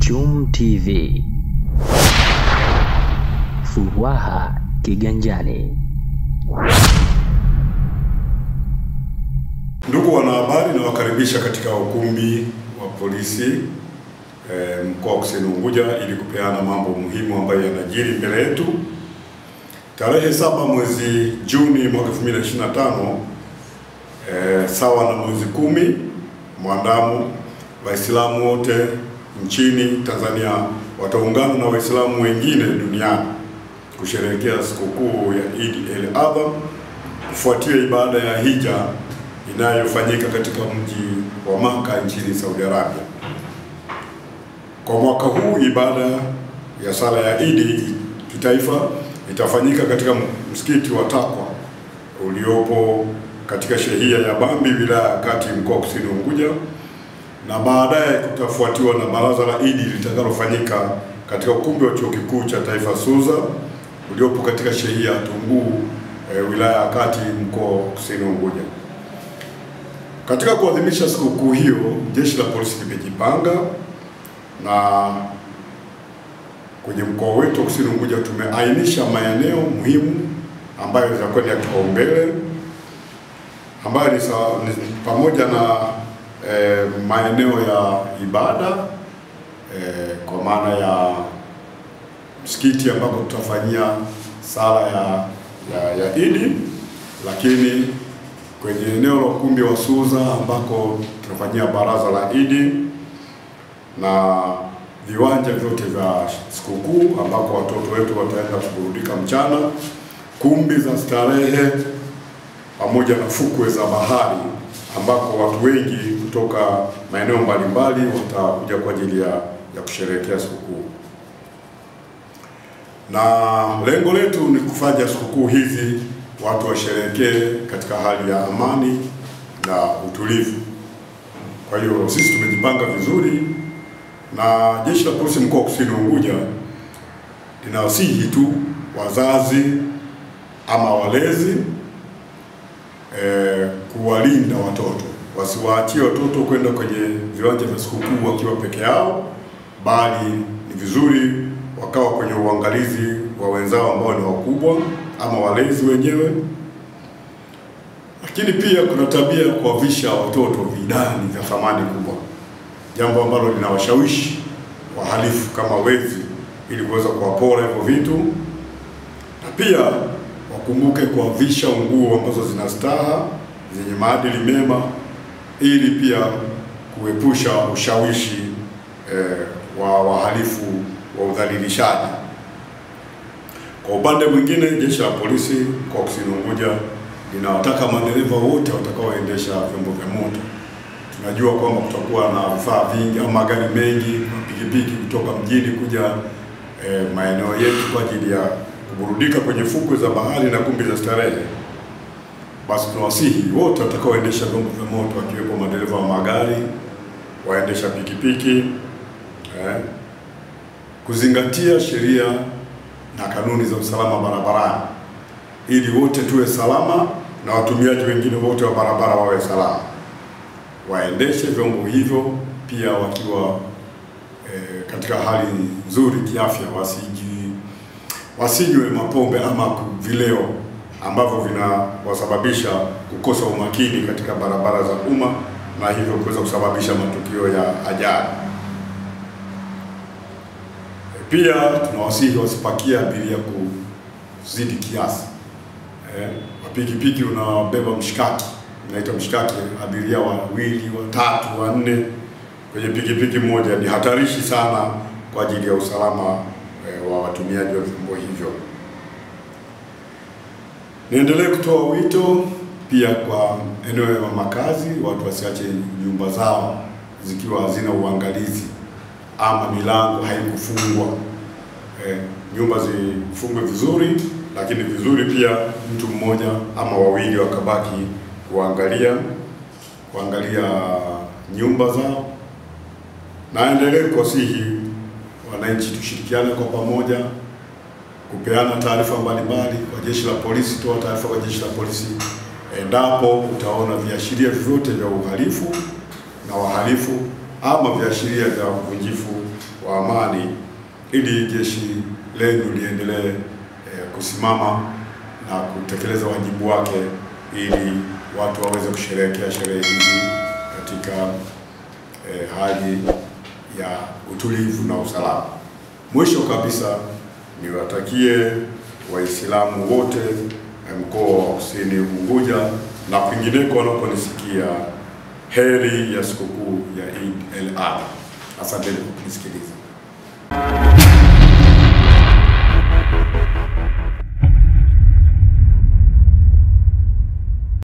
Chum TV. Furaha kiganjani. Ndugu wanahabari, nawakaribisha katika ukumbi wa polisi mkoa wa Kusini Unguja ili kupeana mambo muhimu ambayo yanajiri mbele yetu. Tarehe 7 mwezi Juni mwaka 2025 sawa na mwezi 10 mwandamo, Waislamu wote nchini Tanzania wataungana na Waislamu wengine duniani kusherehekea sikukuu ya Eid al-Adha kufuatia ibada ya hija inayofanyika katika mji wa Makkah nchini Saudi Arabia. Kwa mwaka huu ibada ya sala ya Eid kitaifa itafanyika katika msikiti wa Taqwa uliopo katika shehia ya Bambi, wilaya ya Kati, mkoa wa Kusini Unguja, na baadaye kutafuatiwa na baraza la Eid litakalofanyika katika ukumbi wa chuo kikuu cha taifa Suza uliopo katika shehia ya Tunguu, wilaya ya Kati, mkoa wa Kusini Unguja. Katika kuadhimisha sikukuu hiyo, jeshi la polisi limejipanga, na kwenye mkoa wetu wa Kusini Unguja tumeainisha maeneo muhimu ambayo yatakuwa ni ya kipaumbele, ambayo ni pamoja na maeneo ya ibada kwa maana ya msikiti ambako tutafanyia sala ya Eid, lakini kwenye eneo la ukumbi wa Suza ambako tunafanyia baraza la Eid, na viwanja vyote vya sikukuu ambako watoto wetu wataenda kuburudika mchana, kumbi za starehe pamoja na fukwe za bahari ambako watu wengi kutoka maeneo mbalimbali watakuja kwa ajili ya kusherehekea sikukuu. Na lengo letu ni kufanya sikukuu hizi watu washerehekee katika hali ya amani na utulivu. Kwa hiyo sisi tumejipanga vizuri, na jeshi la polisi mkoa wa Kusini Unguja linawasihi tu wazazi ama walezi kuwalinda watoto, wasiwaachie watoto kwenda kwenye viwanja vya sikukuu wakiwa peke yao, bali ni vizuri wakawa kwenye uangalizi wa wenzao ambao ni wakubwa ama walezi wenyewe. Lakini pia kuna tabia ya kuwavisha watoto vidani vya thamani kubwa, jambo ambalo linawashawishi wahalifu kama wezi ili kuweza kuwapora hivyo vitu. Na pia wakumbuke kuwavisha nguo ambazo zina staha zenye maadili mema ili pia kuepusha ushawishi wa wahalifu wa udhalilishaji. Kwa upande mwingine, jeshi la polisi kwa Kusini Unguja linawataka madereva wote watakaoendesha vyombo vya moto. Tunajua kwamba kutakuwa na vifaa vingi au magari mengi, pikipiki kutoka mjini kuja maeneo yetu kwa ajili ya kuburudika kwenye fukwe za bahari na kumbi za starehe. Basi tunawasihi wote watakaoendesha vyombo vya moto, wakiwepo madereva wa magari, waendesha pikipiki, kuzingatia sheria na kanuni za usalama barabarani ili wote tuwe salama na watumiaji wengine wote wa barabara wawe salama. Waendeshe vyombo hivyo pia wakiwa katika hali nzuri kiafya, wasinywe mapombe ama vileo ambavyo vinawasababisha kukosa umakini katika barabara za umma na hivyo kuweza kusababisha matukio ya ajali. Pia tunawasihi wasipakia abiria kuzidi kiasi. Pikipiki unabeba mshikaki, unaita mshikaki, abiria 2, 3, 4 kwenye pikipiki moja ni hatarishi sana kwa ajili ya usalama wa watumiaji wa vyombo hivyo. Niendelee kutoa wito pia kwa eneo ya makazi, watu wasiache nyumba zao zikiwa hazina uangalizi ama milango haikufungwa. Nyumba zifungwe vizuri, lakini vizuri pia mtu mmoja ama wawili wakabaki kuangalia nyumba zao. Naendelee kuwasihi wananchi tushirikiane kwa pamoja kupeana taarifa mbalimbali kwa jeshi la polisi. Toa taarifa kwa jeshi la polisi endapo utaona viashiria vyote vya uhalifu na wahalifu ama viashiria vya uvunjifu wa amani, ili jeshi lenu liendelee kusimama na kutekeleza wajibu wake, ili watu waweze kusherehekea sherehe hizi katika hali ya utulivu na usalama. Mwisho kabisa, niwatakie Waislamu wote mkoa wa Kusini Unguja na kwingineko wanaponisikia heri ya sikukuu ya Eid al-Adha. Asante kwa kunisikiliza.